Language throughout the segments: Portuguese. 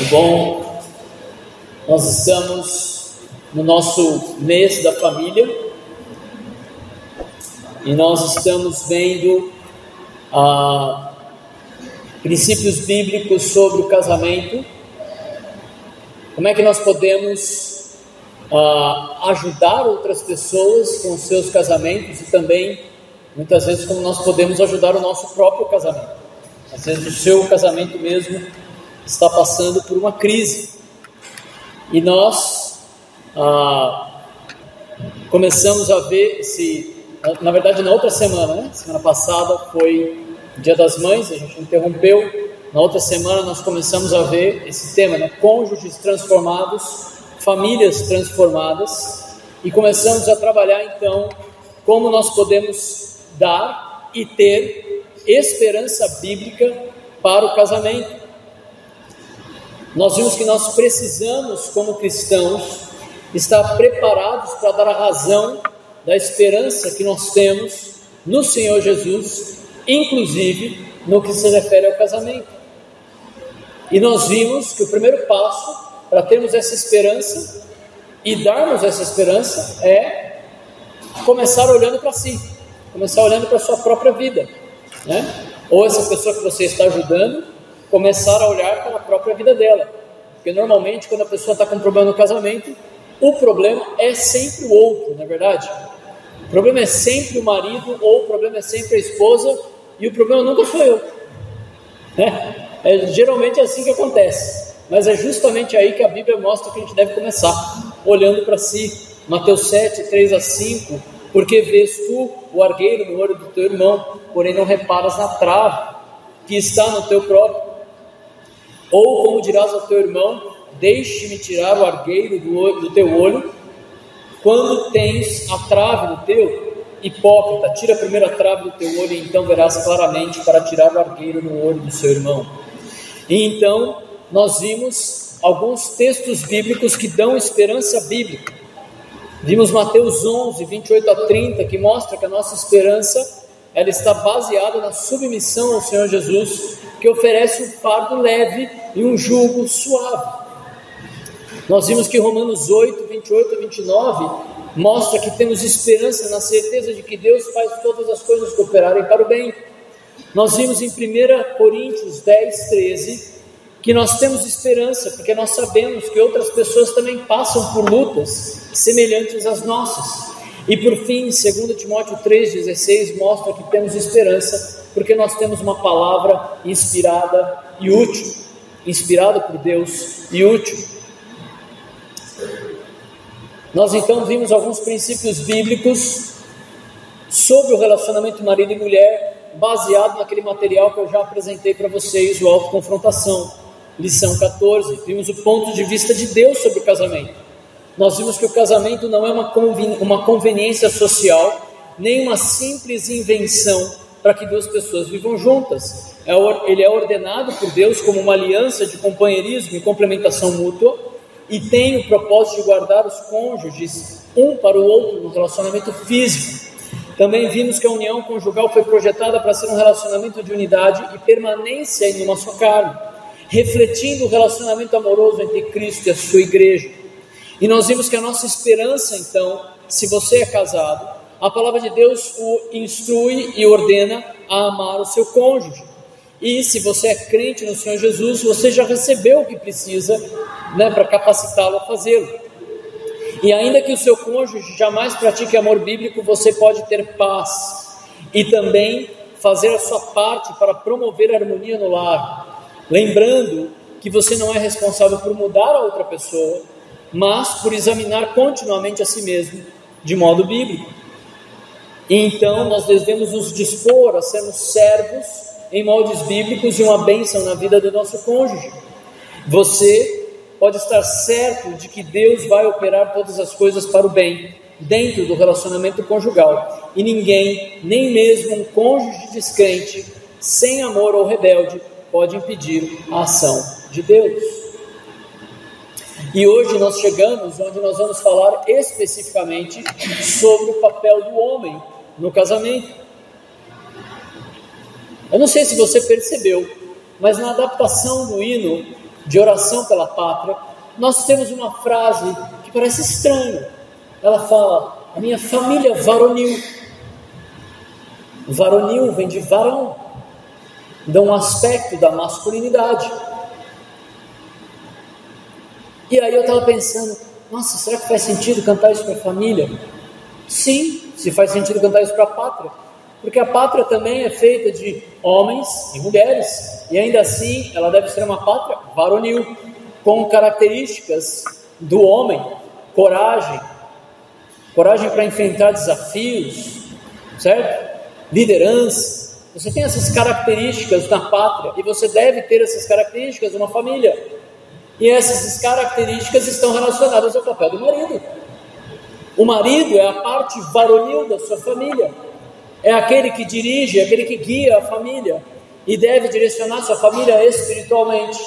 Bom, nós estamos no nosso mês da família e nós estamos vendo princípios bíblicos sobre o casamento. Como é que nós podemos ajudar outras pessoas com os seus casamentos e também, muitas vezes, como nós podemos ajudar o nosso próprio casamento. Às vezes o seu casamento mesmo está passando por uma crise. E nós começamos a ver na verdade na outra semana, né? Semana passada foi Dia das Mães, a gente interrompeu. Na outra semana nós começamos a ver esse tema, né? Cônjuges transformados, famílias transformadas, e começamos a trabalhar então como nós podemos dar e ter esperança bíblica para o casamento. Nós vimos que nós precisamos, como cristãos, estar preparados para dar a razão da esperança que nós temos no Senhor Jesus, inclusive no que se refere ao casamento. E nós vimos que o primeiro passo para termos essa esperança e darmos essa esperança é começar olhando para si, começar olhando para a sua própria vida, né? Ou essa pessoa que você está ajudando começar a olhar para a própria vida dela, porque normalmente quando a pessoa está com um problema no casamento, o problema é sempre o outro, não é verdade? O problema é sempre o marido, ou o problema é sempre a esposa, e o problema nunca foi eu, né? Geralmente é assim que acontece, mas é justamente aí que a Bíblia mostra que a gente deve começar, olhando para si. Mateus 7, 3-5, porque vês tu o argueiro no olho do teu irmão, porém não reparas na trave que está no teu próprio. Ou como dirás ao teu irmão, deixe-me tirar o argueiro do teu olho, quando tens a trave no teu? Hipócrita, tira primeiro a trave do teu olho, e então verás claramente para tirar o argueiro no olho do seu irmão. E então nós vimos alguns textos bíblicos que dão esperança bíblica. Vimos Mateus 11, 28-30, que mostra que a nossa esperança ela está baseada na submissão ao Senhor Jesus, que oferece um fardo leve e um jugo suave. Nós vimos que Romanos 8, 28-29 mostra que temos esperança na certeza de que Deus faz todas as coisas cooperarem para o bem. Nós vimos em 1 Coríntios 10, 13 que nós temos esperança porque nós sabemos que outras pessoas também passam por lutas semelhantes às nossas. E por fim, 2 Timóteo 3,16 mostra que temos esperança porque nós temos uma palavra inspirada e útil, inspirada por Deus e útil. Nós então vimos alguns princípios bíblicos sobre o relacionamento marido e mulher, baseado naquele material que eu já apresentei para vocês, o Autoconfrontação, lição 14. Vimos o ponto de vista de Deus sobre o casamento. Nós vimos que o casamento não é uma conveniência social, nem uma simples invenção para que duas pessoas vivam juntas. Ele é ordenado por Deus como uma aliança de companheirismo e complementação mútua, e tem o propósito de guardar os cônjuges um para o outro no relacionamento físico. Também vimos que a união conjugal foi projetada para ser um relacionamento de unidade e permanência em uma só carne, refletindo o relacionamento amoroso entre Cristo e a sua igreja. E nós vimos que a nossa esperança, então, se você é casado, a palavra de Deus o instrui e ordena a amar o seu cônjuge. E se você é crente no Senhor Jesus, você já recebeu o que precisa, né, para capacitá-lo a fazê-lo. E ainda que o seu cônjuge jamais pratique amor bíblico, você pode ter paz e também fazer a sua parte para promover a harmonia no lar, lembrando que você não é responsável por mudar a outra pessoa, mas por examinar continuamente a si mesmo de modo bíblico. E então nós devemos nos dispor a sermos servos em moldes bíblicos e uma bênção na vida do nosso cônjuge. Você pode estar certo de que Deus vai operar todas as coisas para o bem dentro do relacionamento conjugal, e ninguém, nem mesmo um cônjuge descrente, sem amor ou rebelde, pode impedir a ação de Deus. E hoje nós chegamos onde nós vamos falar especificamente sobre o papel do homem no casamento. Eu não sei se você percebeu, mas na adaptação do hino de oração pela pátria, nós temos uma frase que parece estranha. Ela fala: a minha família varonil. Varonil vem de varão, dá um aspecto da masculinidade. E aí eu estava pensando, nossa, será que faz sentido cantar isso para a família? Sim, se faz sentido cantar isso para a pátria, porque a pátria também é feita de homens e mulheres, e ainda assim ela deve ser uma pátria varonil, com características do homem: coragem para enfrentar desafios, certo? Liderança. Você tem essas características na pátria, e você deve ter essas características numa família. E essas características estão relacionadas ao papel do marido. O marido é a parte varonil da sua família, é aquele que dirige, é aquele que guia a família, e deve direcionar sua família espiritualmente,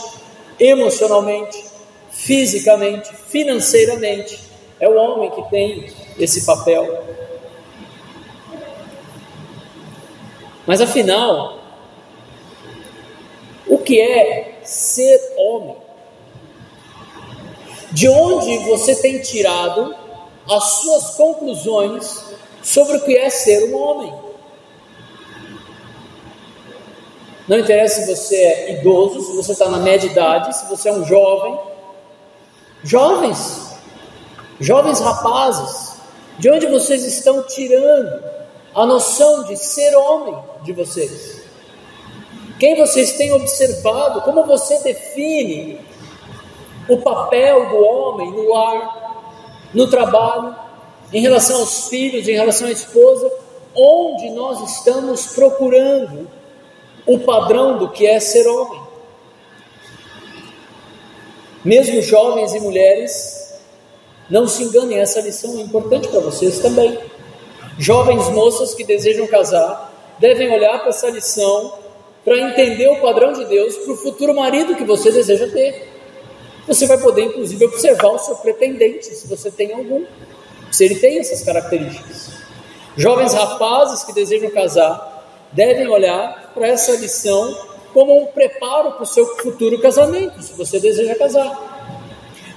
emocionalmente, fisicamente, financeiramente. É o homem que tem esse papel. Mas afinal, o que é ser homem? De onde você tem tirado as suas conclusões sobre o que é ser um homem? Não interessa se você é idoso, se você está na média idade, se você é um jovem. Jovens rapazes, de onde vocês estão tirando a noção de ser homem de vocês? Quem vocês têm observado? Como você define o papel do homem no lar, no trabalho, em relação aos filhos, em relação à esposa? Onde nós estamos procurando o padrão do que é ser homem? Mesmo jovens e mulheres, não se enganem, essa lição é importante para vocês também. Jovens moças que desejam casar devem olhar para essa lição para entender o padrão de Deus para o futuro marido que você deseja ter. Você vai poder inclusive observar o seu pretendente, se você tem algum, se ele tem essas características. Jovens rapazes que desejam casar devem olhar para essa lição como um preparo para o seu futuro casamento, se você deseja casar,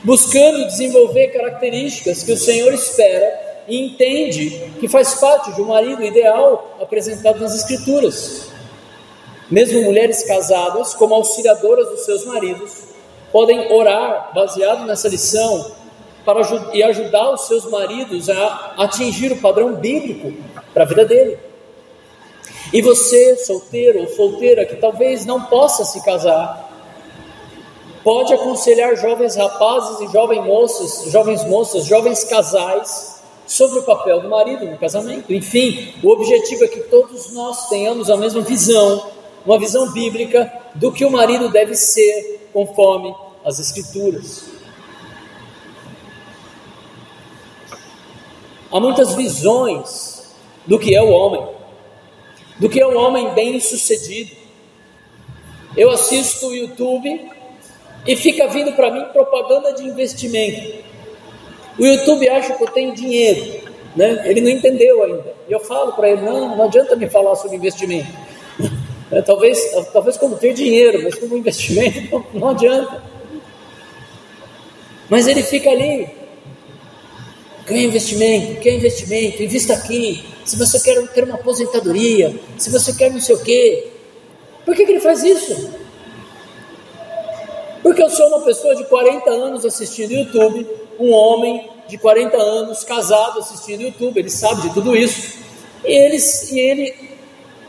buscando desenvolver características que o Senhor espera e entende que faz parte de um marido ideal apresentado nas Escrituras. Mesmo mulheres casadas, como auxiliadoras dos seus maridos, podem orar baseado nessa lição e ajudar os seus maridos a atingir o padrão bíblico para a vida dele. E você, solteiro ou solteira, que talvez não possa se casar, pode aconselhar jovens rapazes e jovens moças, jovens casais, sobre o papel do marido no casamento. Enfim, o objetivo é que todos nós tenhamos a mesma visão, uma visão bíblica do que o marido deve ser, conforme as Escrituras. Há muitas visões do que é o homem bem-sucedido. Eu assisto o YouTube e fica vindo para mim propaganda de investimento. O YouTube acha que eu tenho dinheiro, né? Ele não entendeu ainda. E eu falo para ele, não adianta me falar sobre investimento. Talvez como ter dinheiro, mas como investimento não adianta. Mas ele fica ali, quer investimento, invista aqui. Se você quer ter uma aposentadoria, se você quer não sei o quê. Por que ele faz isso? Porque eu sou uma pessoa de 40 anos assistindo YouTube, um homem de 40 anos casado assistindo YouTube, ele sabe de tudo isso. E ele,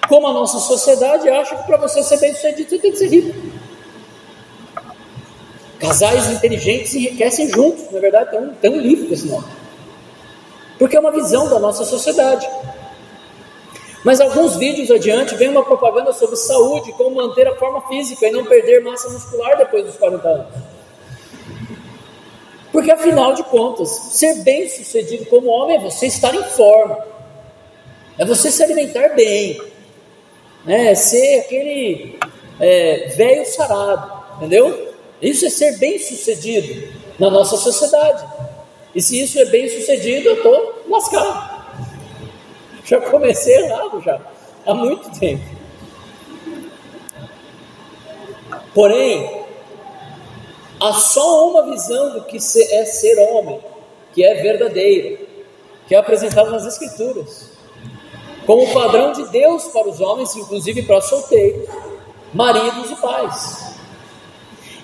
como a nossa sociedade, acha que para você ser bem sucedido, você tem que ser rico. Casais inteligentes enriquecem juntos, na verdade tem um livro com esse nome, porque é uma visão da nossa sociedade. Mas alguns vídeos adiante vem uma propaganda sobre saúde, como manter a forma física e não perder massa muscular depois dos 40 anos. Porque afinal de contas, ser bem sucedido como homem é você estar em forma, é você se alimentar bem, né? Ser aquele velho sarado, entendeu? Isso é ser bem sucedido na nossa sociedade. E se isso é bem sucedido, eu estou lascado. Já comecei errado há muito tempo. Porém, há só uma visão do que é ser homem, que é verdadeira, que é apresentada nas Escrituras, como padrão de Deus para os homens, inclusive para solteiros, maridos e pais.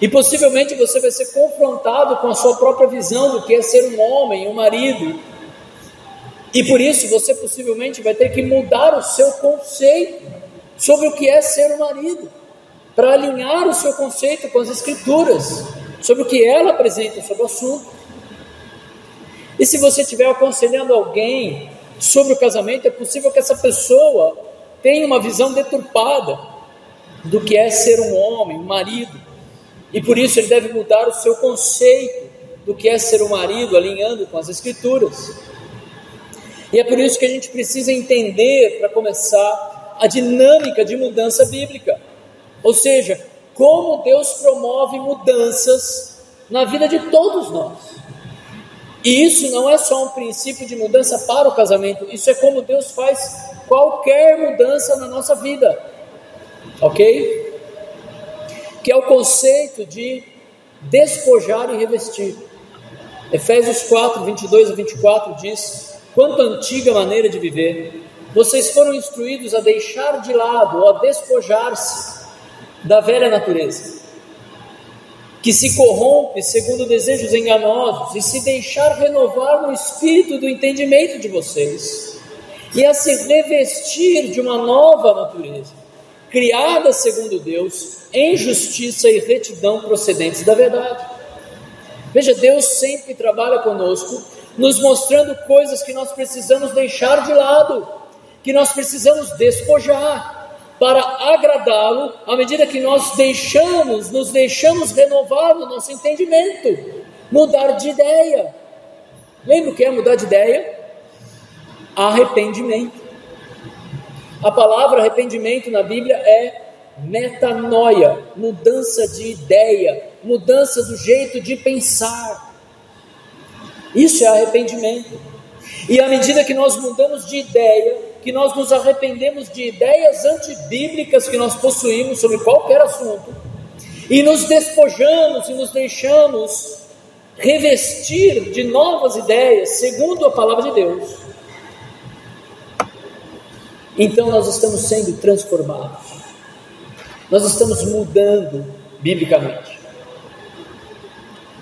E possivelmente você vai ser confrontado com a sua própria visão do que é ser um homem, um marido, e por isso você possivelmente vai ter que mudar o seu conceito sobre o que é ser um marido, para alinhar o seu conceito com as Escrituras, sobre o que ela apresenta sobre o assunto. E se você estiver aconselhando alguém sobre o casamento, é possível que essa pessoa tenha uma visão deturpada do que é ser um homem, um marido, e por isso ele deve mudar o seu conceito do que é ser um marido, alinhando com as Escrituras. E é por isso que a gente precisa entender, para começar, a dinâmica de mudança bíblica, ou seja, como Deus promove mudanças na vida de todos nós. E isso não é só um princípio de mudança para o casamento, isso é como Deus faz qualquer mudança na nossa vida, ok? Que é o conceito de despojar e revestir. Efésios 4, 22 a 24 diz: quanto à antiga maneira de viver, vocês foram instruídos a deixar de lado ou a despojar-se da velha natureza, que se corrompe segundo desejos enganosos, e se deixar renovar no espírito do entendimento de vocês, e a se revestir de uma nova natureza, criada segundo Deus, em justiça e retidão procedentes da verdade. Veja, Deus sempre trabalha conosco, nos mostrando coisas que nós precisamos deixar de lado, que nós precisamos despojar, para agradá-lo, à medida que nós nos deixamos renovar no nosso entendimento, mudar de ideia. Lembra o que é mudar de ideia? Arrependimento. A palavra arrependimento na Bíblia é metanoia, mudança de ideia, mudança do jeito de pensar. Isso é arrependimento. E à medida que nós mudamos de ideia, que nós nos arrependemos de ideias antibíblicas que nós possuímos sobre qualquer assunto, e nos despojamos e nos deixamos revestir de novas ideias, segundo a palavra de Deus, então nós estamos sendo transformados, nós estamos mudando biblicamente.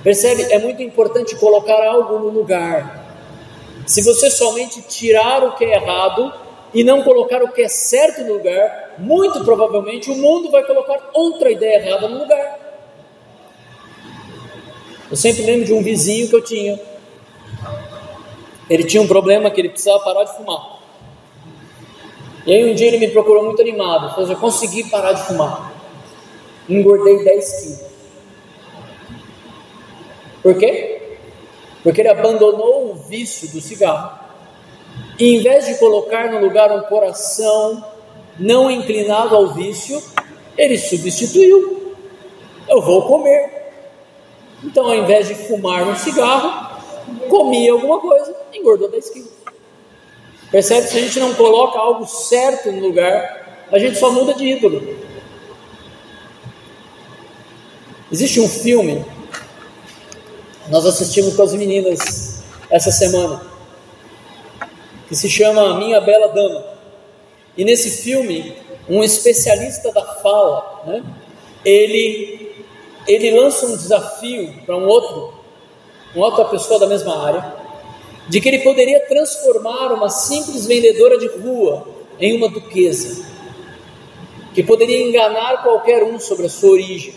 Percebe? É muito importante colocar algo no lugar. Se você somente tirar o que é errado e não colocar o que é certo no lugar, muito provavelmente o mundo vai colocar outra ideia errada no lugar. Eu sempre lembro de um vizinho que eu tinha. Ele tinha um problema que ele precisava parar de fumar. E aí um dia ele me procurou muito animado, falou: eu consegui parar de fumar, engordei 10 quilos. Por quê? Porque ele abandonou o vício do cigarro, e em vez de colocar no lugar um coração não inclinado ao vício, ele substituiu: eu vou comer. Então, ao invés de fumar um cigarro, comia alguma coisa, engordou 10 quilos. Percebe? Se a gente não coloca algo certo no lugar, a gente só muda de ídolo. Existe um filme, nós assistimos com as meninas essa semana, que se chama Minha Bela Dama. E nesse filme, um especialista da fala, né, ele lança um desafio para uma outra pessoa da mesma área, de que ele poderia transformar uma simples vendedora de rua em uma duquesa, que poderia enganar qualquer um sobre a sua origem.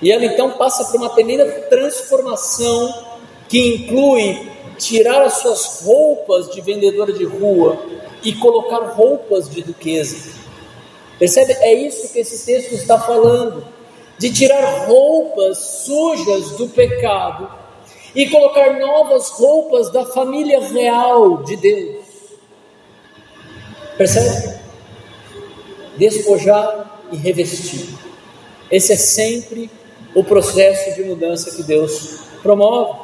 E ela então passa por uma tremenda transformação, que inclui tirar as suas roupas de vendedora de rua e colocar roupas de duquesa. Percebe? É isso que esse texto está falando, de tirar roupas sujas do pecado e colocar novas roupas da família real de Deus. Percebe? Despojar e revestir. Esse é sempre o processo de mudança que Deus promove.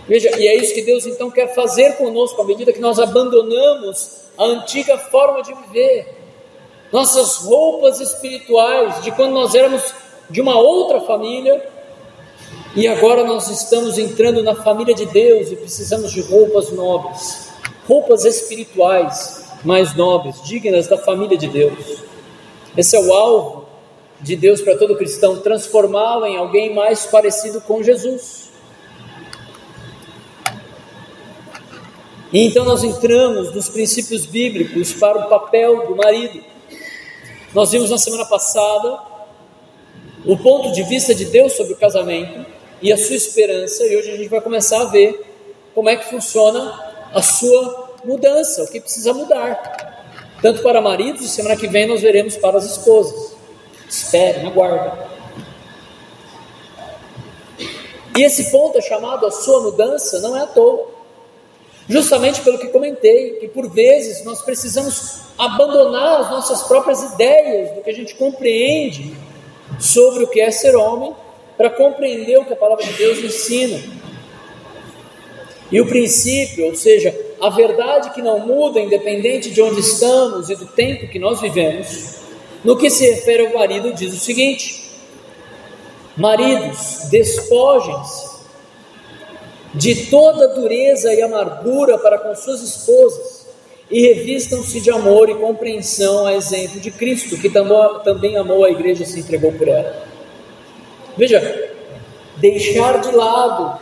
Veja, e é isso que Deus então quer fazer conosco, à medida que nós abandonamos a antiga forma de viver, nossas roupas espirituais, de quando nós éramos de uma outra família, e agora nós estamos entrando na família de Deus e precisamos de roupas nobres, roupas espirituais mais nobres, dignas da família de Deus. Esse é o alvo de Deus para todo cristão, transformá-lo em alguém mais parecido com Jesus. E então nós entramos nos princípios bíblicos para o papel do marido. Nós vimos na semana passada o ponto de vista de Deus sobre o casamento e a sua esperança, e hoje a gente vai começar a ver como é que funciona a sua mudança, o que precisa mudar, tanto para maridos, e semana que vem nós veremos para as esposas. Espere, aguarde. E esse ponto é chamado a sua mudança, não é à toa, justamente pelo que comentei, que por vezes nós precisamos abandonar as nossas próprias ideias do que a gente compreende sobre o que é ser homem, para compreender o que a palavra de Deus ensina. E o princípio, ou seja, a verdade que não muda, independente de onde estamos e do tempo que nós vivemos, no que se refere ao marido, diz o seguinte: maridos, despojem-se de toda dureza e amargura para com suas esposas, e revistam-se de amor e compreensão, a exemplo de Cristo, que também amou a igreja e se entregou por ela. Veja, deixar de lado,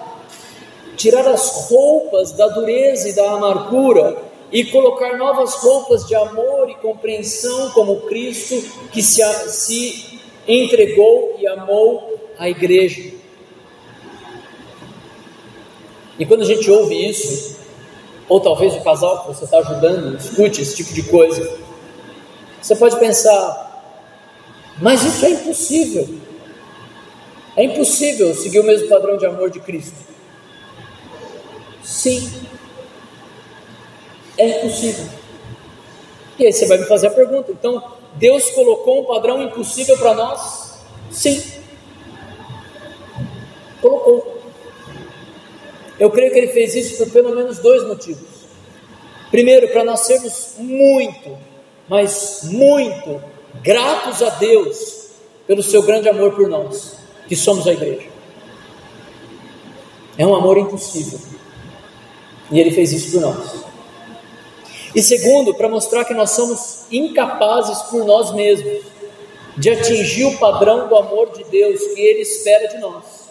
tirar as roupas da dureza e da amargura e colocar novas roupas de amor e compreensão, como Cristo, que se entregou e amou a igreja. E quando a gente ouve isso, ou talvez o casal que você está ajudando escute esse tipo de coisa, você pode pensar: mas isso é impossível. É impossível seguir o mesmo padrão de amor de Cristo. Sim, é impossível. E aí você vai me fazer a pergunta: então Deus colocou um padrão impossível para nós? Sim, colocou. Eu creio que Ele fez isso por pelo menos dois motivos. Primeiro, para nós sermos muito, mas muito gratos a Deus pelo seu grande amor por nós, que somos a igreja. É um amor impossível, e Ele fez isso por nós. E segundo, para mostrar que nós somos incapazes por nós mesmos de atingir o padrão do amor de Deus que Ele espera de nós,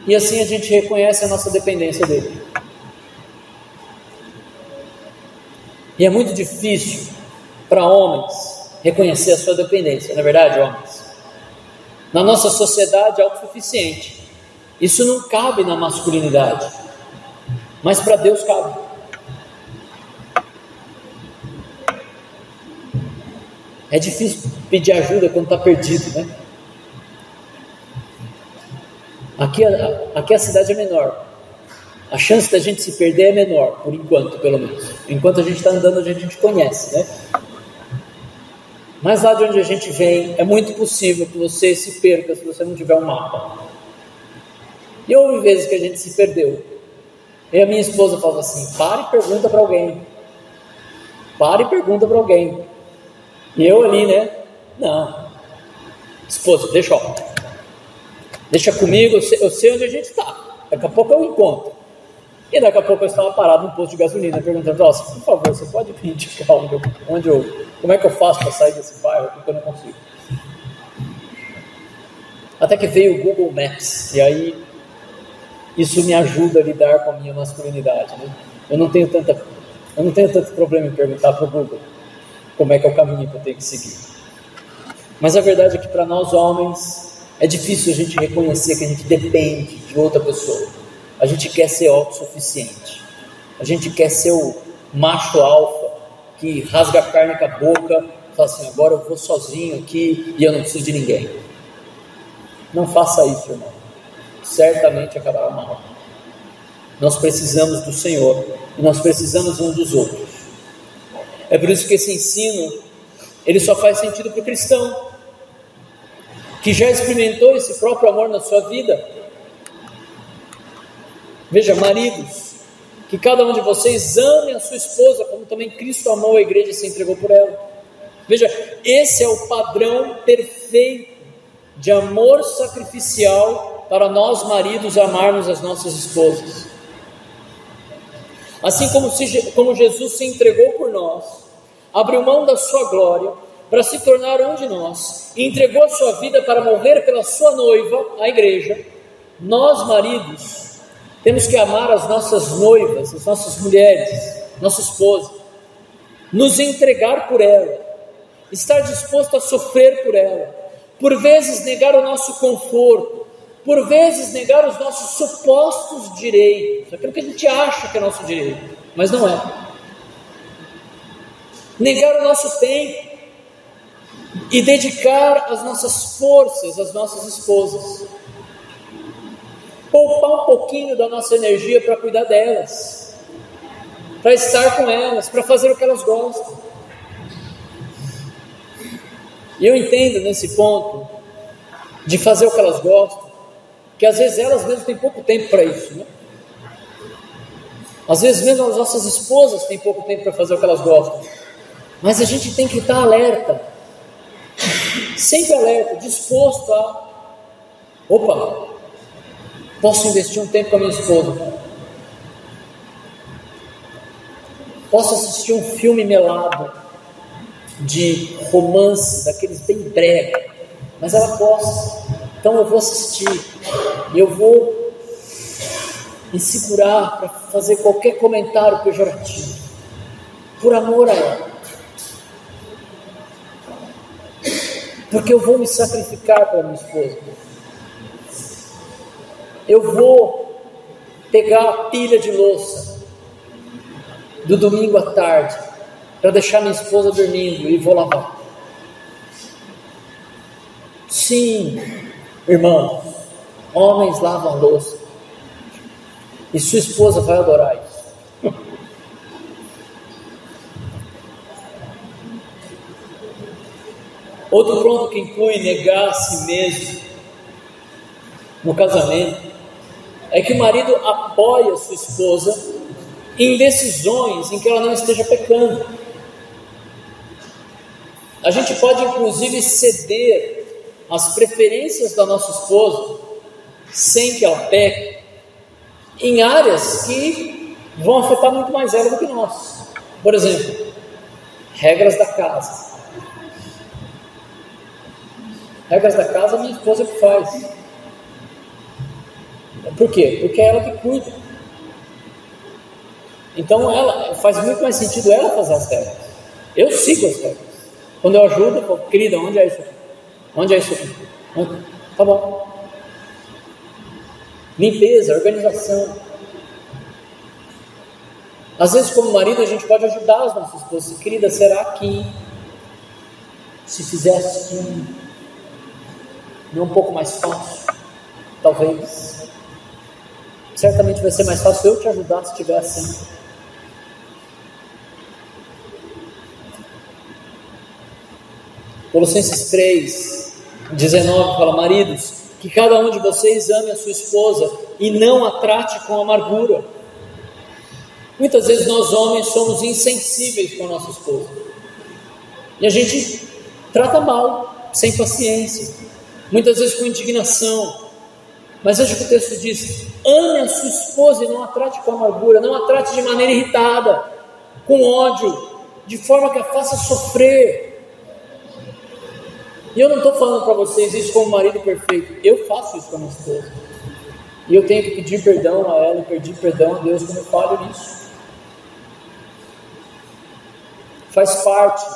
e assim a gente reconhece a nossa dependência dEle. E é muito difícil para homens reconhecer a sua dependência, não é verdade, homens? Na nossa sociedade autossuficiente, isso não cabe na masculinidade, mas para Deus cabe. É difícil pedir ajuda quando está perdido, né? Aqui a cidade é menor, a chance da gente se perder é menor, por enquanto, pelo menos. Enquanto a gente está andando, a gente conhece, né? Mas lá de onde a gente vem, é muito possível que você se perca se você não tiver um mapa. E houve vezes que a gente se perdeu, e a minha esposa falava assim: para e pergunta para alguém. Para e pergunta para alguém. E eu ali, né? Não, esposa, deixa comigo, eu sei onde a gente está. Daqui a pouco eu encontro. E daqui a pouco eu estava parado num posto de gasolina, perguntando: nossa, por favor, você pode me indicar como é que eu faço para sair desse bairro, porque eu não consigo. Até que veio o Google Maps, e aí isso me ajuda a lidar com a minha masculinidade, né? Eu não tenho tanto problema em perguntar para o Google como é que é o caminho que eu tenho que seguir. Mas a verdade é que para nós homens é difícil a gente reconhecer que a gente depende de outra pessoa. A gente quer ser autossuficiente, a gente quer ser o macho alfa que rasga a carne com a boca e fala assim: agora eu vou sozinho aqui e eu não preciso de ninguém. Não faça isso, irmão, certamente acabará mal. Nós precisamos do Senhor e nós precisamos uns dos outros. É por isso que esse ensino, ele só faz sentido para o cristão que já experimentou esse próprio amor na sua vida. Veja, maridos, que cada um de vocês ame a sua esposa como também Cristo amou a igreja e se entregou por ela. Veja, esse é o padrão perfeito de amor sacrificial para nós maridos amarmos as nossas esposas. Assim como Jesus se entregou por nós, abriu mão da sua glória para se tornar um de nós e entregou a sua vida para morrer pela sua noiva, a igreja, nós maridos temos que amar as nossas noivas, as nossas mulheres, nossa esposa, nos entregar por ela, estar disposto a sofrer por ela, por vezes negar o nosso conforto, por vezes negar os nossos supostos direitos, aquilo que a gente acha que é nosso direito, mas não é. Negar o nosso tempo e dedicar as nossas forças às nossas esposas. Poupar um pouquinho da nossa energia para cuidar delas, para estar com elas, para fazer o que elas gostam. E eu entendo nesse ponto de fazer o que elas gostam, que às vezes elas mesmas têm pouco tempo para isso, né? Às vezes mesmo as nossas esposas têm pouco tempo para fazer o que elas gostam, mas a gente tem que estar alerta, sempre alerta, disposto a, posso investir um tempo com a minha esposa, posso assistir um filme melado de romance, daqueles bem brega, mas ela gosta, então eu vou assistir, e eu vou me segurar para fazer qualquer comentário pejorativo, por amor a ela, porque eu vou me sacrificar pela minha esposa, eu vou pegar a pilha de louça do domingo à tarde para deixar minha esposa dormindo e vou lavar. Sim, irmãos, homens lavam a louça e sua esposa vai adorar isso. Outro ponto que inclui negar a si mesmo no casamento é que o marido apoia sua esposa em decisões em que ela não esteja pecando. A gente pode inclusive ceder às preferências da nossa esposa sem que ela peque em áreas que vão afetar muito mais ela do que nós. Por exemplo, regras da casa. Regras da casa a minha esposa que faz. Por quê? Porque é ela que cuida. Então ela faz muito mais sentido ela fazer as regras. Eu sigo as regras. Quando eu ajudo, eu falo, querida, onde é isso aqui? Onde é isso aqui? Tá bom. Limpeza, organização. Às vezes, como marido, a gente pode ajudar as nossas esposas. Querida, será que se fizer assim, não é um pouco mais fácil? Talvez. Certamente vai ser mais fácil eu te ajudar se estiver assim. Colossenses 3:19 fala: maridos, que cada um de vocês ame a sua esposa e não a trate com amargura. Muitas vezes nós homens somos insensíveis com a nossa esposa e a gente trata mal, sem paciência, muitas vezes com indignação. Mas veja o que o texto diz: ame a sua esposa e não a trate com amargura, não a trate de maneira irritada, com ódio, de forma que a faça sofrer. E eu não estou falando para vocês isso como marido perfeito, eu faço isso com a minha esposa, e eu tenho que pedir perdão a ela e pedir perdão a Deus quando eu falho nisso. Faz parte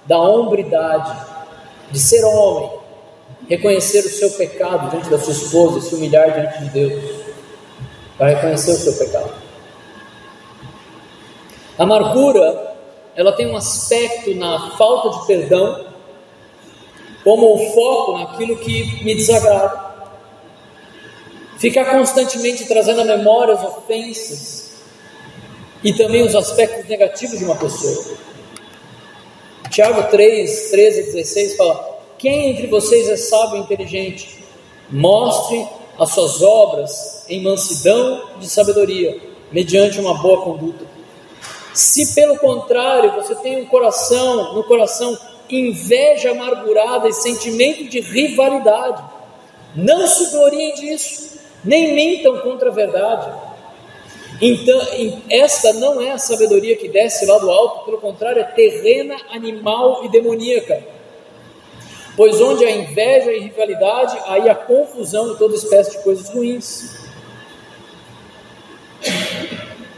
da hombridade de ser homem, reconhecer o seu pecado diante da sua esposa e se humilhar diante de Deus para reconhecer o seu pecado. A amargura, ela tem um aspecto na falta de perdão, como o foco naquilo que me desagrada. Ficar constantemente trazendo à memória as ofensas e também os aspectos negativos de uma pessoa. Tiago 3:13-16 fala: quem entre vocês é sábio e inteligente? Mostre as suas obras em mansidão de sabedoria, mediante uma boa conduta. Se pelo contrário você tem no coração inveja amargurada e sentimento de rivalidade. Não se gloriem disso, nem mintam contra a verdade. Então, esta não é a sabedoria que desce lá do alto, pelo contrário, é terrena, animal e demoníaca. Pois onde há inveja e rivalidade, aí há confusão e toda espécie de coisas ruins.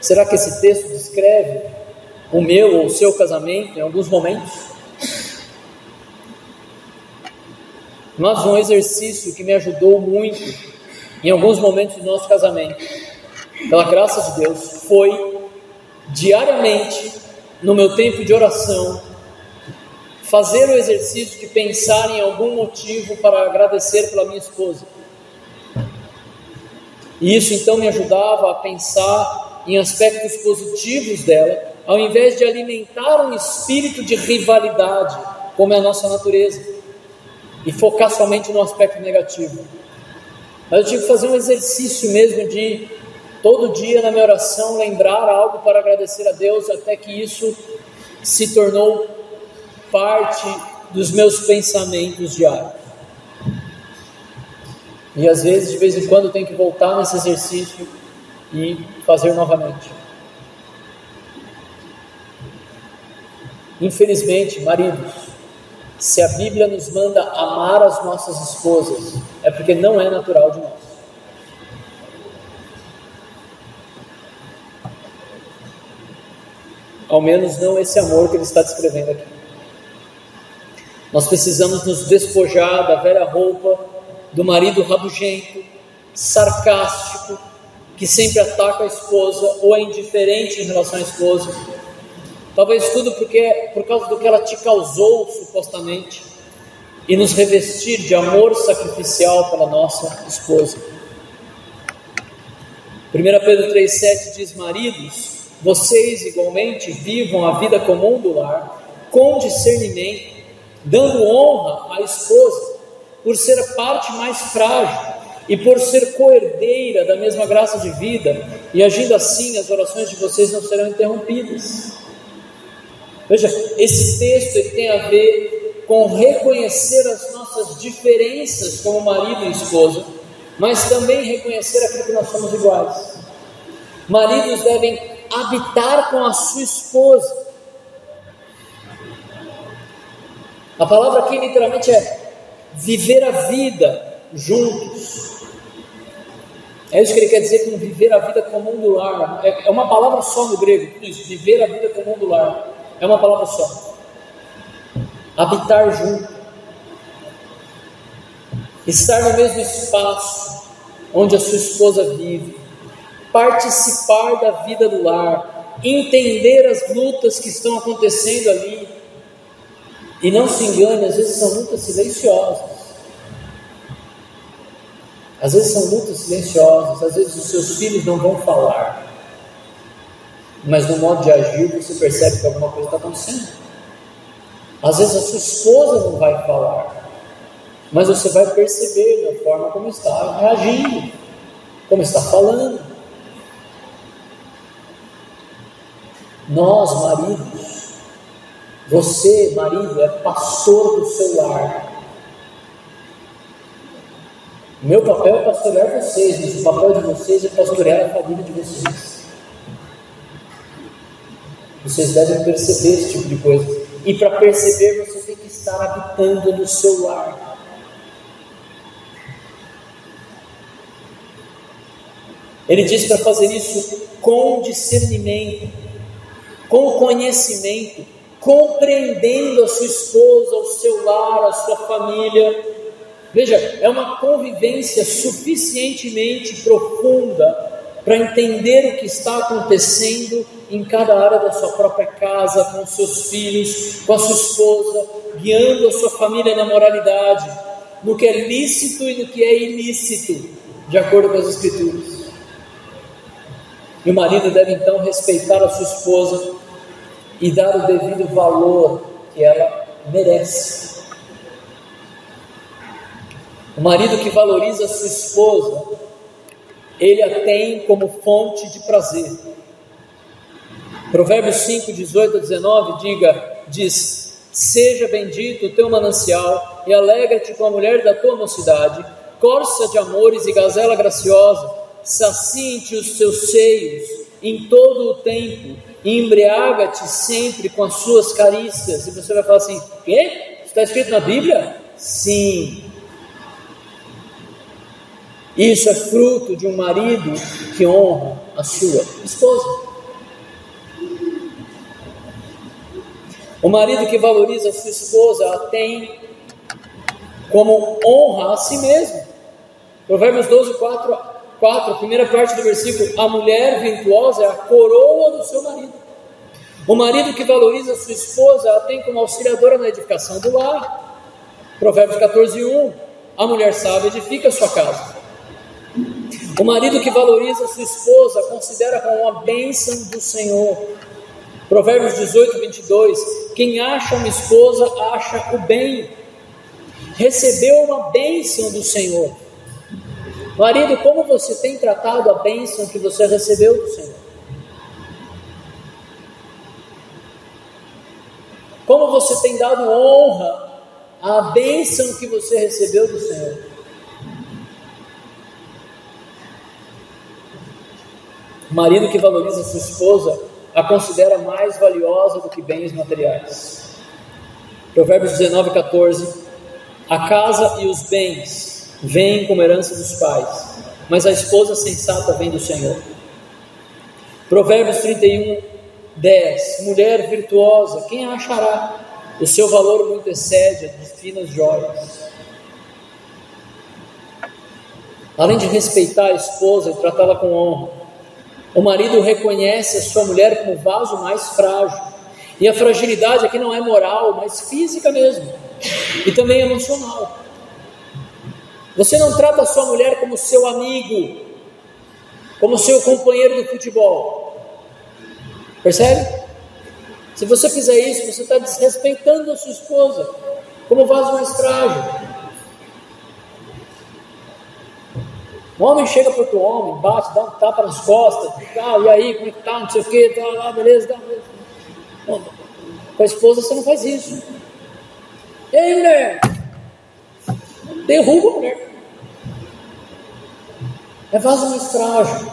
Será que esse texto descreve o meu ou o seu casamento em alguns momentos? Mas um exercício que me ajudou muito em alguns momentos do nosso casamento, pela graça de Deus, foi diariamente, no meu tempo de oração, fazer o exercício de pensar em algum motivo para agradecer pela minha esposa. E isso então me ajudava a pensar em aspectos positivos dela, ao invés de alimentar um espírito de rivalidade, como é a nossa natureza, e focar somente no aspecto negativo. Mas eu tive que fazer um exercício mesmo de, todo dia na minha oração, lembrar algo para agradecer a Deus, até que isso se tornou parte dos meus pensamentos diários. E às vezes, de vez em quando, eu tenho que voltar nesse exercício e fazer novamente. Infelizmente, maridos, se a Bíblia nos manda amar as nossas esposas, é porque não é natural de nós. Ao menos não esse amor que ele está descrevendo aqui. Nós precisamos nos despojar da velha roupa do marido rabugento, sarcástico, que sempre ataca a esposa ou é indiferente em relação à esposa. Talvez tudo por causa do que ela te causou, supostamente, e nos revestir de amor sacrificial pela nossa esposa. 1 Pedro 3,7 diz: maridos, vocês igualmente vivam a vida comum do lar, com discernimento, dando honra à esposa, por ser a parte mais frágil, e por ser coerdeira da mesma graça de vida, e agindo assim, as orações de vocês não serão interrompidas. Veja, esse texto ele tem a ver com reconhecer as nossas diferenças como marido e esposa, mas também reconhecer aquilo que nós somos iguais. Maridos devem habitar com a sua esposa. A palavra aqui literalmente é viver a vida juntos. É isso que ele quer dizer com viver a vida comum do lar. É uma palavra só no grego, tudo isso, viver a vida comum do lar. É uma palavra só. Habitar junto. Estar no mesmo espaço onde a sua esposa vive. Participar da vida do lar. Entender as lutas que estão acontecendo ali. E não se engane, às vezes são lutas silenciosas. Às vezes são lutas silenciosas. Às vezes os seus filhos não vão falar, mas no modo de agir você percebe que alguma coisa está acontecendo. Às vezes a sua esposa não vai falar, mas você vai perceber da forma como está reagindo, como está falando. Nós, maridos, você, marido, é pastor do seu lar. O meu papel é pastorear vocês, mas o papel de vocês é pastorear a família de vocês. Vocês devem perceber esse tipo de coisa. E para perceber, você tem que estar habitando no seu lar. Ele diz para fazer isso com discernimento, com conhecimento, compreendendo a sua esposa, o seu lar, a sua família. Veja, é uma convivência suficientemente profunda para entender o que está acontecendo em cada área da sua própria casa, com os seus filhos, com a sua esposa, guiando a sua família na moralidade, no que é lícito e no que é ilícito, de acordo com as Escrituras. E o marido deve então respeitar a sua esposa e dar o devido valor que ela merece. O marido que valoriza a sua esposa, ele a tem como fonte de prazer. Provérbios 5, 18 a 19 diz: Seja bendito o teu manancial, e alegra-te com a mulher da tua mocidade, corça de amores e gazela graciosa, sacie-te os teus seios em todo o tempo, e embriaga-te sempre com as suas carícias. E você vai falar assim: quê? Está escrito na Bíblia? Sim. Isso é fruto de um marido que honra a sua esposa. O marido que valoriza a sua esposa a tem como honra a si mesmo. Provérbios 12, 4, a primeira parte do versículo: a mulher virtuosa é a coroa do seu marido. O marido que valoriza a sua esposa a tem como auxiliadora na edificação do lar. Provérbios 14, 1, a mulher sábia edifica a sua casa. O marido que valoriza a sua esposa considera como uma bênção do Senhor. Provérbios 18, 22, quem acha uma esposa acha o bem, recebeu uma bênção do Senhor. Marido, como você tem tratado a bênção que você recebeu do Senhor? Como você tem dado honra à bênção que você recebeu do Senhor? O marido que valoriza a sua esposa a considera mais valiosa do que bens materiais. Provérbios 19, 14, a casa e os bens vêm como herança dos pais, mas a esposa sensata vem do Senhor. Provérbios 31, 10, mulher virtuosa, quem a achará? O seu valor muito excede a de finas joias. Além de respeitar a esposa e tratá-la com honra, o marido reconhece a sua mulher como vaso mais frágil. E a fragilidade aqui não é moral, mas física mesmo. E também emocional. Você não trata a sua mulher como seu amigo, como seu companheiro de futebol. Percebe? Se você fizer isso, você está desrespeitando a sua esposa como vaso mais frágil. Um homem chega para outro homem, bate, dá um tapa nas costas, e aí, como é que tá, não sei o que, tá, beleza, tá, beleza. Bom, com a esposa você não faz isso. E aí, mulher? Derruba a mulher. É vaso mais frágil.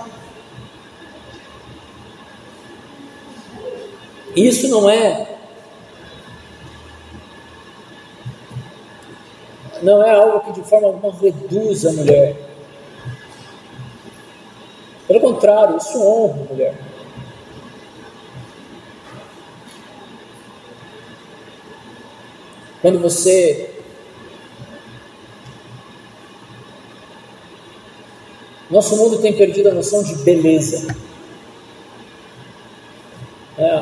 Isso não é algo que de forma alguma reduz a mulher. Pelo contrário, isso honra a mulher. Quando você nosso mundo tem perdido a noção de beleza.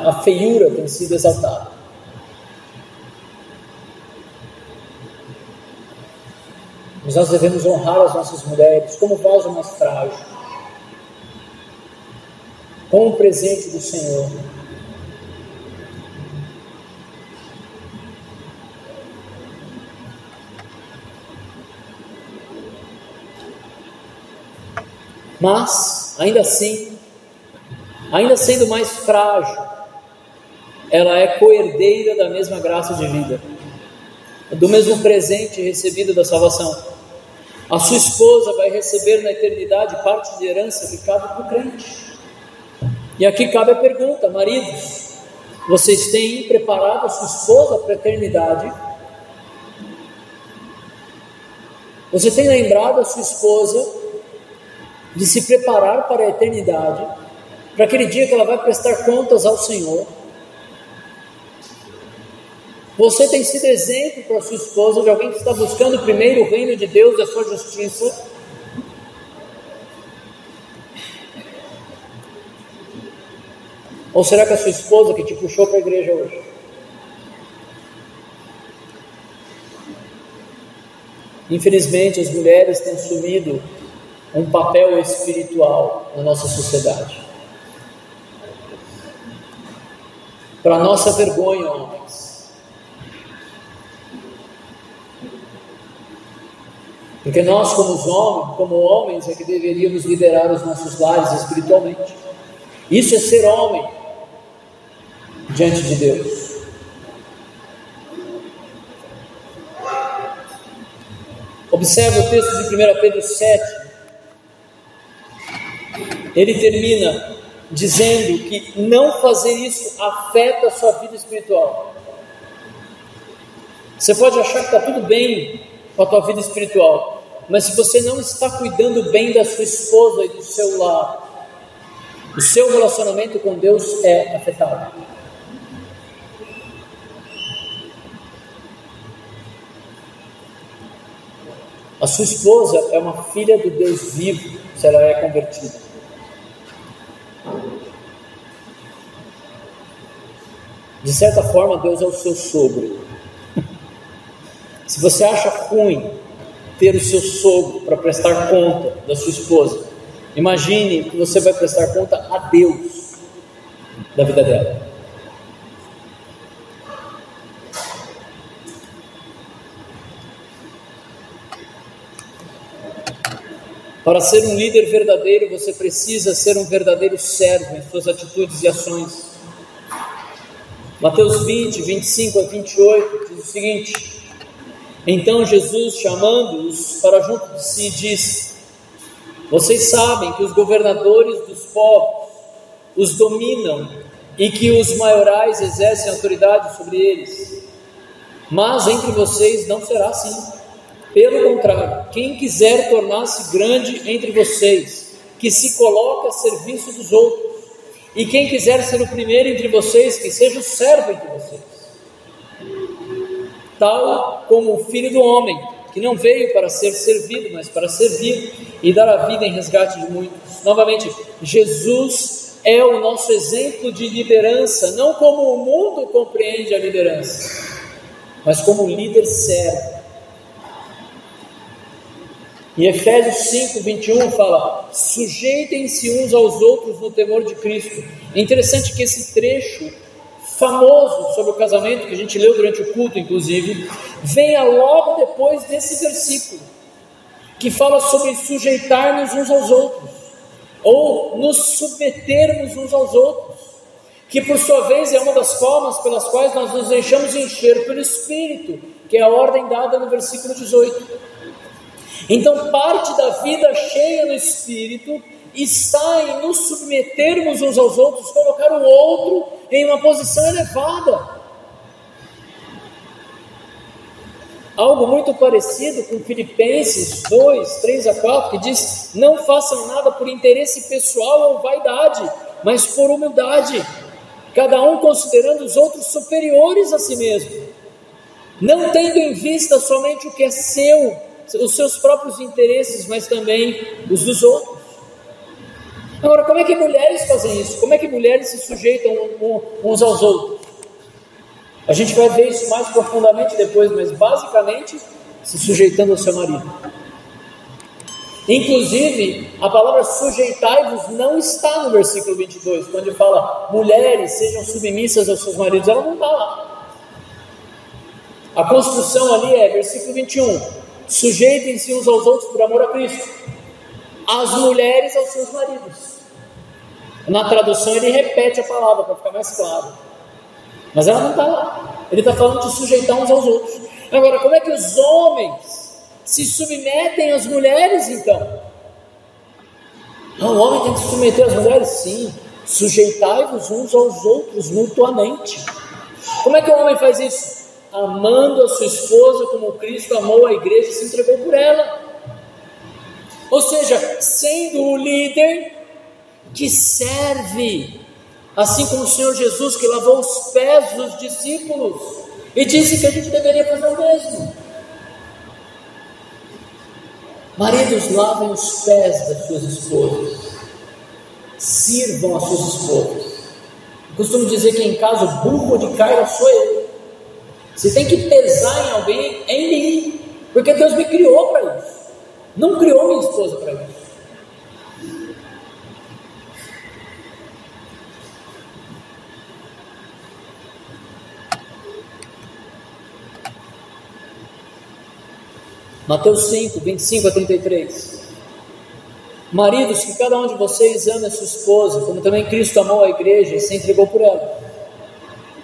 A feiura tem sido exaltada. Mas nós devemos honrar as nossas mulheres como vaso mais frágil, como um presente do Senhor. Mas, ainda assim, ainda sendo mais frágil, ela é coerdeira da mesma graça de vida, do mesmo presente recebido da salvação. A sua esposa vai receber na eternidade parte de herança que cabe para o crente. E aqui cabe a pergunta: maridos, vocês têm preparado a sua esposa para a eternidade? Você tem lembrado a sua esposa de se preparar para a eternidade, para aquele dia que ela vai prestar contas ao Senhor? Você tem sido exemplo para a sua esposa de alguém que está buscando primeiro o reino de Deus e a sua justiça? Ou será que a sua esposa que te puxou para a igreja hoje? Infelizmente, as mulheres têm assumido um papel espiritual na nossa sociedade. Para nossa vergonha, homens. Porque nós, como homens, é que deveríamos liderar os nossos lares espiritualmente. Isso é ser homem diante de Deus. Observe o texto de 1 Pedro 7. Ele termina dizendo que não fazer isso afeta a sua vida espiritual. Você pode achar que está tudo bem com a tua vida espiritual, mas se você não está cuidando bem da sua esposa e do seu lar, o seu relacionamento com Deus é afetado. A sua esposa é uma filha do Deus vivo, se ela é convertida. De certa forma, Deus é o seu sogro. Se você acha ruim ter o seu sogro para prestar conta da sua esposa, imagine que você vai prestar conta a Deus da vida dela. Para ser um líder verdadeiro, você precisa ser um verdadeiro servo em suas atitudes e ações. Mateus 20, 25 a 28 diz o seguinte: então Jesus, chamando-os para junto de si, disse: vocês sabem que os governadores dos povos os dominam e que os maiorais exercem autoridade sobre eles, mas entre vocês não será assim. Pelo contrário, quem quiser tornar-se grande entre vocês, que se coloque a serviço dos outros, e quem quiser ser o primeiro entre vocês, que seja o servo entre vocês. Tal como o Filho do Homem, que não veio para ser servido, mas para servir e dar a vida em resgate de muitos. Novamente, Jesus é o nosso exemplo de liderança, não como o mundo compreende a liderança, mas como líder servo. Em Efésios 5, 21 fala: sujeitem-se uns aos outros no temor de Cristo. É interessante que esse trecho famoso sobre o casamento, que a gente leu durante o culto inclusive, venha logo depois desse versículo, que fala sobre sujeitar-nos uns aos outros, ou nos submetermos uns aos outros, que por sua vez é uma das formas pelas quais nós nos deixamos encher pelo Espírito, que é a ordem dada no versículo 18. Então, parte da vida cheia no Espírito está em nos submetermos uns aos outros, colocar o outro em uma posição elevada. Algo muito parecido com Filipenses 2, 3 a 4, que diz: não façam nada por interesse pessoal ou vaidade, mas por humildade, cada um considerando os outros superiores a si mesmo, não tendo em vista somente o que é seu, os seus próprios interesses, mas também os dos outros. Agora, como é que mulheres fazem isso? Como é que mulheres se sujeitam uns aos outros? A gente vai ver isso mais profundamente depois, mas basicamente se sujeitando ao seu marido. Inclusive, a palavra sujeitai-vos não está no versículo 22, quando ele fala mulheres sejam submissas aos seus maridos, ela não está lá. A construção ali é versículo 21. Sujeitem-se uns aos outros por amor a Cristo, as mulheres aos seus maridos. Na tradução ele repete a palavra para ficar mais claro, mas ela não está lá. Ele está falando de sujeitar uns aos outros. Agora, como é que os homens se submetem às mulheres então? Não, o homem tem que se submeter às mulheres? Sim. Sujeitai-vos uns aos outros mutuamente. Como é que o homem faz isso? Amando a sua esposa como Cristo amou a igreja e se entregou por ela. Ou seja, sendo o líder que serve, assim como o Senhor Jesus, que lavou os pés dos discípulos e disse que a gente deveria fazer o mesmo. Maridos, lavem os pés das suas esposas, sirvam as suas esposas. Eu costumo dizer que em casa o burro de carga sou eu. Se tem que pesar em alguém, é em mim, porque Deus me criou para isso, não criou minha esposa para isso. Mateus 5, 25 a 33. Maridos, que cada um de vocês ame a sua esposa, como também Cristo amou a igreja e se entregou por ela,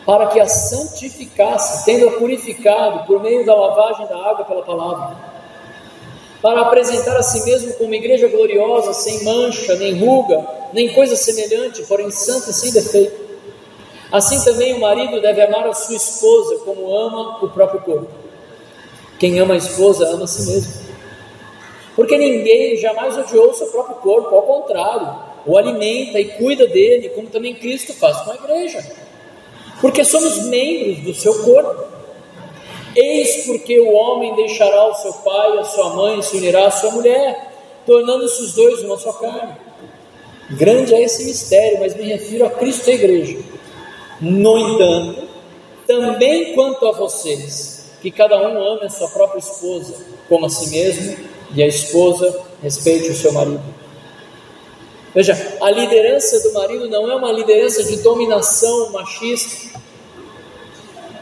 para que a santificasse, tendo-a purificado por meio da lavagem da água pela palavra, para apresentar a si mesmo como igreja gloriosa, sem mancha, nem ruga, nem coisa semelhante, porém santa e sem defeito. Assim também o marido deve amar a sua esposa como ama o próprio corpo. Quem ama a esposa ama a si mesmo. Porque ninguém jamais odiou o seu próprio corpo, ao contrário, o alimenta e cuida dele, como também Cristo faz com a igreja. Porque somos membros do seu corpo. Eis porque o homem deixará o seu pai e a sua mãe e se unirá à sua mulher, tornando-se os dois uma só carne. Grande é esse mistério, mas me refiro a Cristo e a igreja. No entanto, também quanto a vocês, que cada um ame a sua própria esposa como a si mesmo, e a esposa respeite o seu marido. Veja, a liderança do marido não é uma liderança de dominação machista,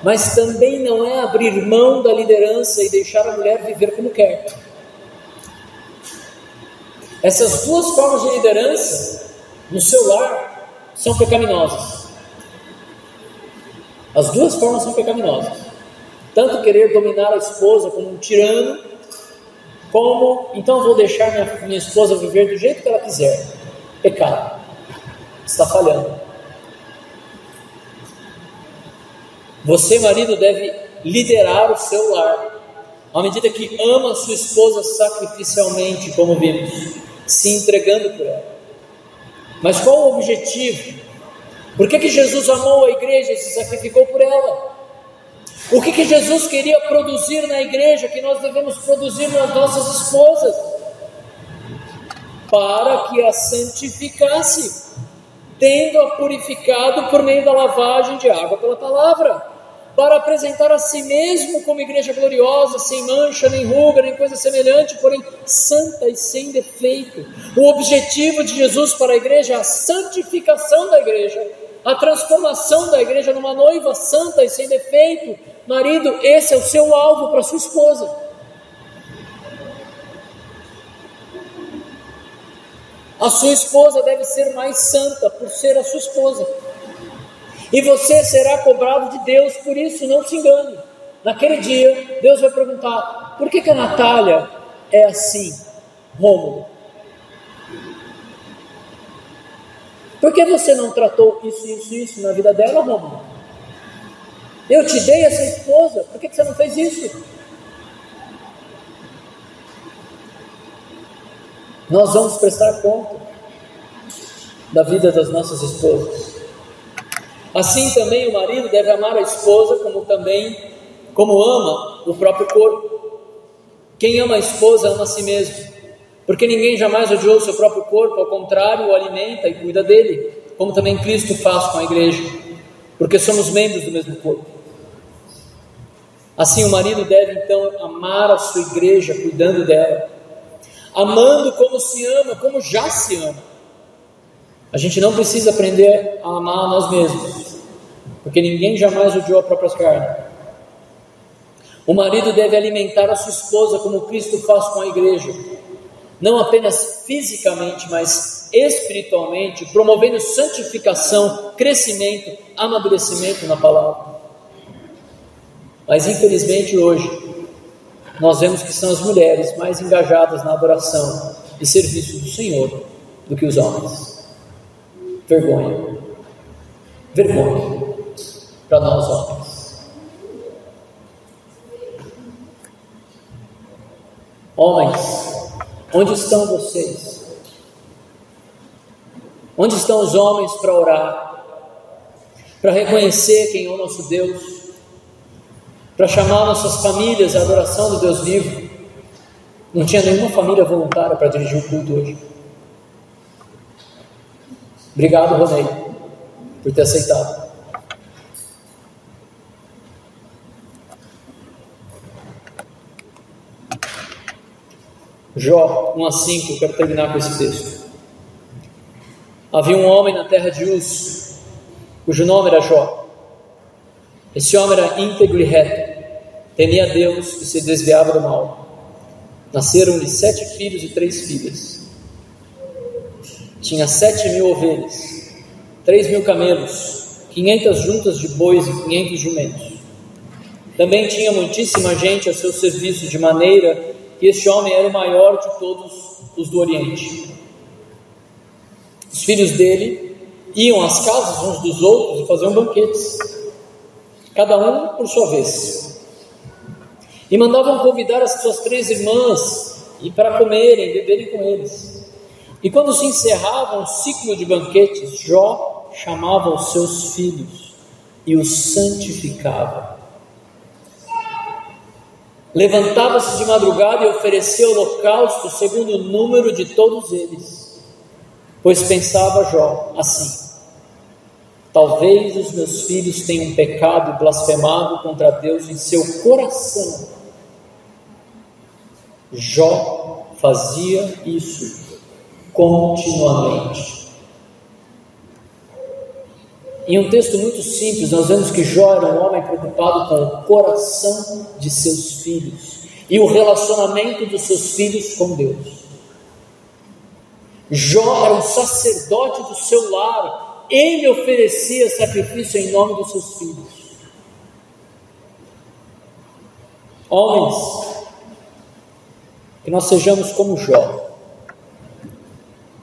mas também não é abrir mão da liderança e deixar a mulher viver como quer. Essas duas formas de liderança no seu lar são pecaminosas. As duas formas são pecaminosas. Tanto querer dominar a esposa como um tirano, como, então vou deixar minha esposa viver do jeito que ela quiser. Pecado. Está falhando. Você, marido, deve liderar o seu lar, à medida que ama a sua esposa sacrificialmente, como vimos, se entregando por ela. Mas qual o objetivo? Por que Jesus amou a igreja e se sacrificou por ela? O que Jesus queria produzir na igreja, que nós devemos produzir nas nossas esposas? Para que a santificasse, tendo-a purificado por meio da lavagem de água pela palavra, para apresentar a si mesmo como igreja gloriosa, sem mancha, nem ruga, nem coisa semelhante, porém santa e sem defeito. O objetivo de Jesus para a igreja é a santificação da igreja, a transformação da igreja numa noiva santa e sem defeito. Marido, esse é o seu alvo para a sua esposa. A sua esposa deve ser mais santa por ser a sua esposa. E você será cobrado de Deus por isso, não se engane. Naquele dia, Deus vai perguntar: por que a Natália é assim, Rômulo? Por que você não tratou isso na vida dela, Rômulo? Eu te dei essa esposa, por que você não fez isso? Nós vamos prestar conta da vida das nossas esposas. Assim também o marido deve amar a esposa como ama o próprio corpo. Quem ama a esposa ama a si mesmo, porque ninguém jamais odiou o seu próprio corpo, ao contrário, o alimenta e cuida dele, como também Cristo faz com a igreja, porque somos membros do mesmo corpo. Assim o marido deve então amar a sua igreja, cuidando dela, amando como se ama, como já se ama. A gente não precisa aprender a amar a nós mesmos, porque ninguém jamais odiou a própria carne. O marido deve alimentar a sua esposa como Cristo faz com a igreja, não apenas fisicamente, mas espiritualmente, promovendo santificação, crescimento, amadurecimento na palavra. Mas infelizmente hoje, nós vemos que são as mulheres mais engajadas na adoração e serviço do Senhor do que os homens. Vergonha para nós homens. Homens, onde estão vocês? Onde estão os homens para orar, para reconhecer quem é o nosso Deus, para chamar nossas famílias à adoração do Deus vivo? Não tinha nenhuma família voluntária para dirigir o culto hoje. Obrigado, Ronei, por ter aceitado. Jó 1:5, eu quero terminar com esse texto. Havia um homem na terra de Uz, cujo nome era Jó. Esse homem era íntegro e reto, temia a Deus e se desviava do mal. Nasceram-lhe 7 filhos e 3 filhas. Tinha 7.000 ovelhas, 3.000 camelos, 500 juntas de bois e 500 jumentos. Também tinha muitíssima gente a seu serviço, de maneira que e este homem era o maior de todos os do Oriente. Os filhos dele iam às casas uns dos outros e faziam banquetes, cada um por sua vez, e mandavam convidar as suas 3 irmãs e para comerem, beberem com eles. E quando se encerrava um ciclo de banquetes, Jó chamava os seus filhos e os santificava. Levantava-se de madrugada e oferecia holocausto segundo o número de todos eles, pois pensava Jó assim: talvez os meus filhos tenham pecado e blasfemado contra Deus em seu coração. Jó fazia isso continuamente. Em um texto muito simples, nós vemos que Jó era um homem preocupado com o coração de seus filhos e o relacionamento dos seus filhos com Deus. Jó era um sacerdote do seu lar, ele oferecia sacrifício em nome dos seus filhos. Homens, que nós sejamos como Jó,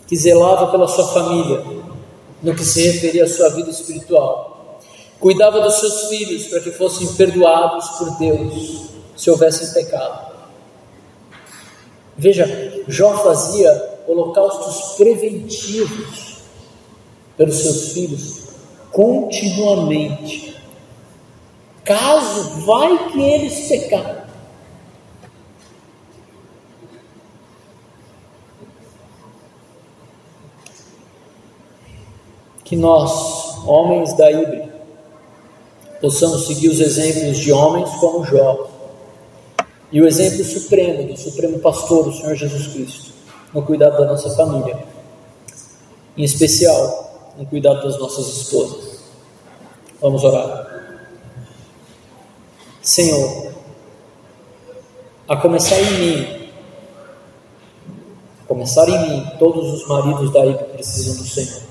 que zelava pela sua família, no que se referia à sua vida espiritual, cuidava dos seus filhos para que fossem perdoados por Deus se houvessem pecado. Veja, Jó fazia holocaustos preventivos pelos seus filhos continuamente, caso vai que eles pecaram. Que nós, homens da Ibre, possamos seguir os exemplos de homens como Jó e o exemplo supremo do Supremo Pastor, o Senhor Jesus Cristo, no cuidado da nossa família, em especial no cuidado das nossas esposas. Vamos orar. Senhor, a começar em mim, todos os maridos da Ibre precisam do Senhor.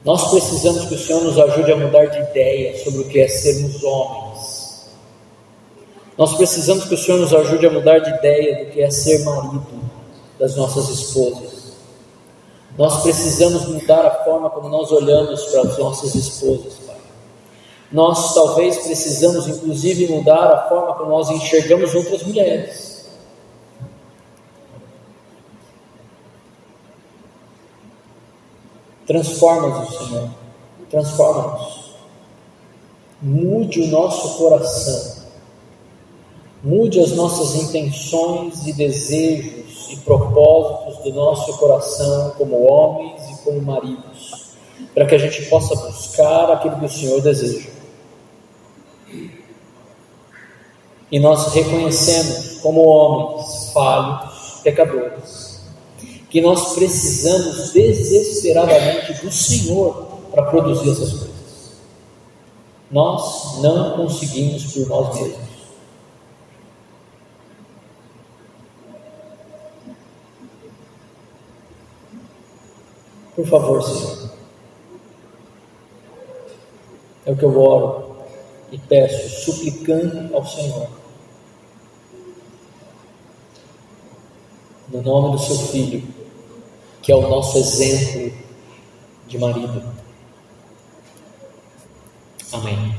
Nós precisamos que o Senhor nos ajude a mudar de ideia sobre o que é sermos homens. Nós precisamos que o Senhor nos ajude a mudar de ideia do que é ser marido das nossas esposas. Nós precisamos mudar a forma como nós olhamos para as nossas esposas, Pai. Nós talvez precisamos inclusive mudar a forma como nós enxergamos outras mulheres. Transforma-nos, Senhor, transforma-nos. Mude o nosso coração, mude as nossas intenções e desejos e propósitos do nosso coração como homens e como maridos, para que a gente possa buscar aquilo que o Senhor deseja. E nós reconhecemos como homens falhos, pecadores, que nós precisamos desesperadamente do Senhor para produzir essas coisas. Nós não conseguimos por nós mesmos. Por favor, Senhor, é o que eu oro e peço, suplicando ao Senhor, no nome do seu Filho, que é o nosso exemplo de marido. Amém.